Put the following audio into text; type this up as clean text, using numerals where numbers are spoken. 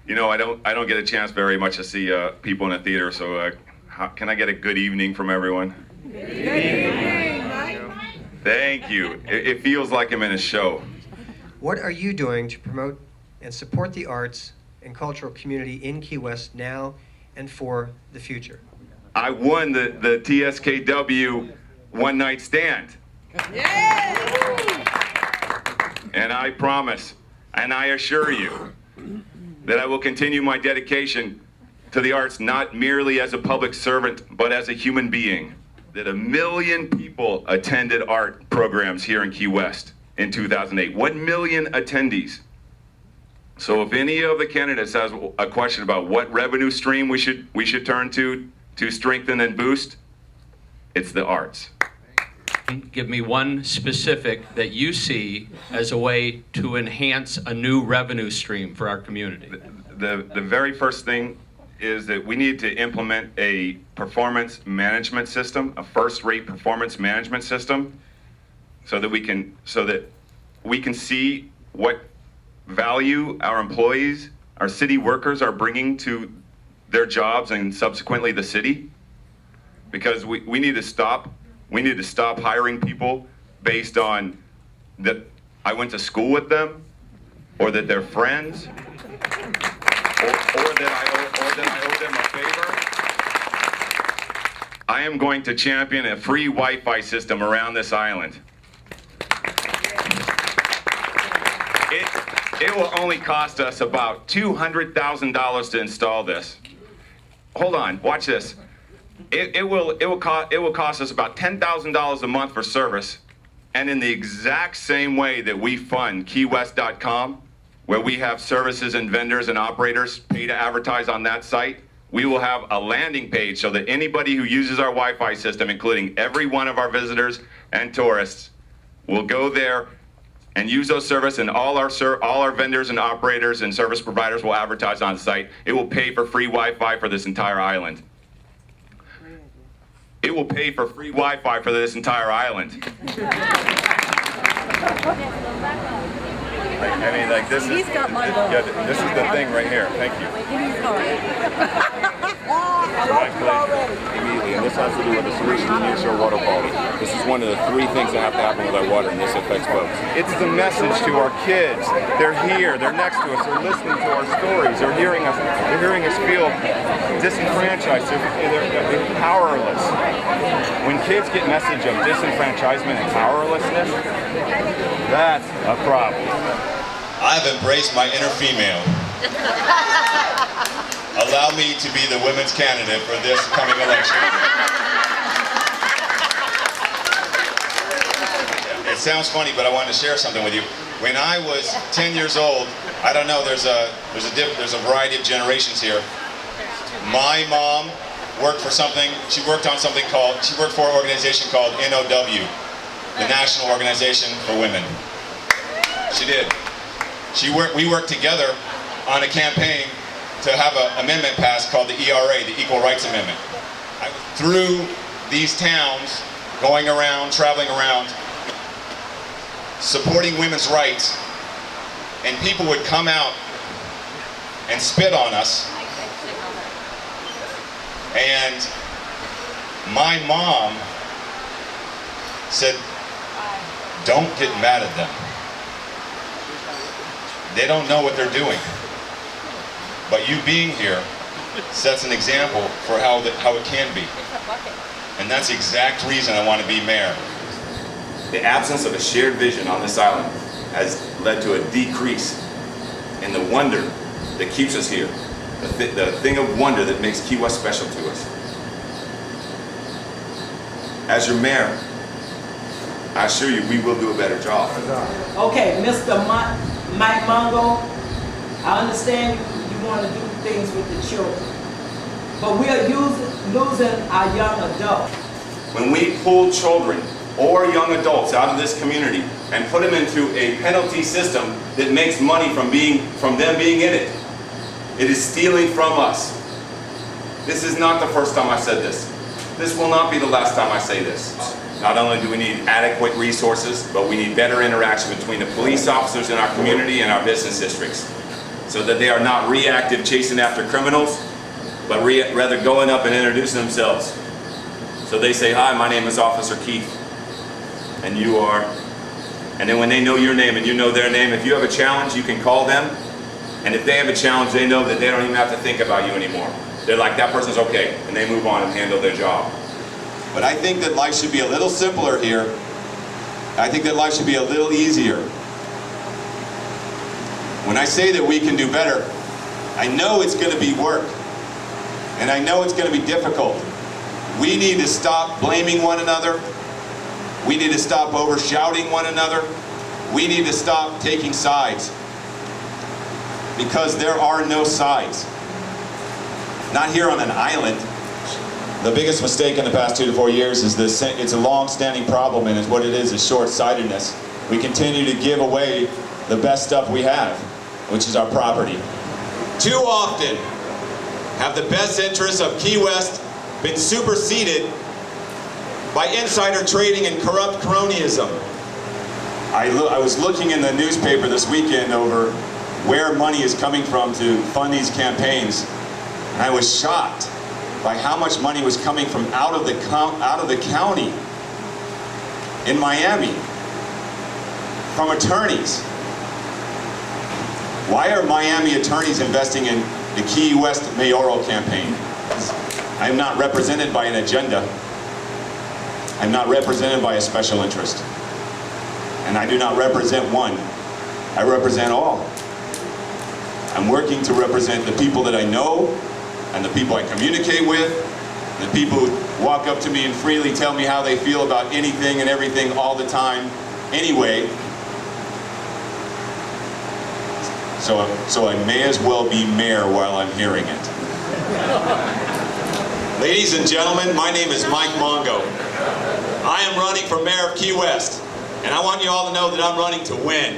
You know, I don't get a chance very much to see people in a theater, so can I get a good evening from everyone? Good evening, Mike. Thank you. It feels like I'm in a show. What are you doing to promote and support the arts and cultural community in Key West now and for the future? I won the TSKW one night stand. Yeah! And I promise, and I assure you, that I will continue my dedication to the arts, not merely as a public servant, but as a human being. That 1 million people attended art programs here in Key West in 2008. 1 million attendees. So if any of the candidates has a question about what revenue stream we should turn to strengthen and boost, it's the arts. Give me one specific that you see as a way to enhance a new revenue stream for our community. The very first thing is that we need to implement a performance management system, a first-rate performance management system, so that we can see what value our employees, our city workers are bringing to their jobs and subsequently the city. Because we need to stop hiring people based on that I went to school with them, or that they're friends, or that I owe them a favor. I am going to champion a free Wi-Fi system around this island. It will only cost us about $200,000 to install this. Hold on, watch this. It will cost us about $10,000 a month for service, and in the exact same way that we fund KeyWest.com, where we have services and vendors and operators pay to advertise on that site, we will have a landing page so that anybody who uses our Wi-Fi system, including every one of our visitors and tourists, will go there and use those services, and all our vendors and operators and service providers will advertise on site. It will pay for free Wi-Fi for this entire island. It will pay for free Wi-Fi for this entire island. I mean, like, this is the thing right here. Thank you. Immediately, and this has to do with the solution to nearshore water quality. This is one of the 3 things that have to happen with our water, and this affects folks. It's the message to our kids. They're here. They're next to us. They're listening to our stories. They're hearing us. They're hearing us feel disenfranchised. They're powerless. When kids get message of disenfranchisement and powerlessness, that's a problem. I've embraced my inner female. Allow me to be the women's candidate for this coming election. It sounds funny, but I wanted to share something with you. When I was 10 years old, I don't know, there's a variety of generations here. My mom worked for something, she worked for an organization called NOW, the National Organization for Women. She did. We worked together on a campaign to have an amendment passed called the ERA, the Equal Rights Amendment. I was through these towns, going around, traveling around, supporting women's rights, and people would come out and spit on us. And my mom said, don't get mad at them. They don't know what they're doing. But you being here sets an example for how it can be. And that's the exact reason I want to be mayor. The absence of a shared vision on this island has led to a decrease in the wonder that keeps us here. The thing of wonder that makes Key West special to us. As your mayor, I assure you we will do a better job. Okay, Mr. Mike Mongo, I understand you want to do things with the children, but we are losing our young adults. When we pull children or young adults out of this community and put them into a penalty system that makes money from them being in it, it is stealing from us. This is not the first time I said this. This will not be the last time I say this. Not only do we need adequate resources, but we need better interaction between the police officers in our community and our business districts. so that they are not reactive chasing after criminals, but rather going up and introducing themselves. So they say, "Hi, my name is Officer Keith," and you are. And then when they know your name and you know their name, if you have a challenge, you can call them. And if they have a challenge, they know that they don't even have to think about you anymore. They're like, that person's okay, and they move on and handle their job. But I think that life should be a little simpler here. I think that life should be a little easier. When I say that we can do better, I know it's going to be work. And I know it's going to be difficult. We need to stop blaming one another. We need to stop over-shouting one another. We need to stop taking sides. Because there are no sides. Not here on an island. The biggest mistake in the past 2 to 4 years is this. It's a long-standing problem, and it's what it is short-sightedness. We continue to give away the best stuff we have, which is our property. Too often have the best interests of Key West been superseded by insider trading and corrupt cronyism. I was looking in the newspaper this weekend over where money is coming from to fund these campaigns, and I was shocked by how much money was coming from out of the county in Miami, from attorneys. Why are Miami attorneys investing in the Key West mayoral campaign? I am not represented by an agenda. I'm not represented by a special interest. And I do not represent one. I represent all. I'm working to represent the people that I know, and the people I communicate with, and the people who walk up to me and freely tell me how they feel about anything and everything all the time anyway. So I may as well be mayor while I'm hearing it. Ladies and gentlemen, my name is Mike Mongo. I am running for mayor of Key West, and I want you all to know that I'm running to win.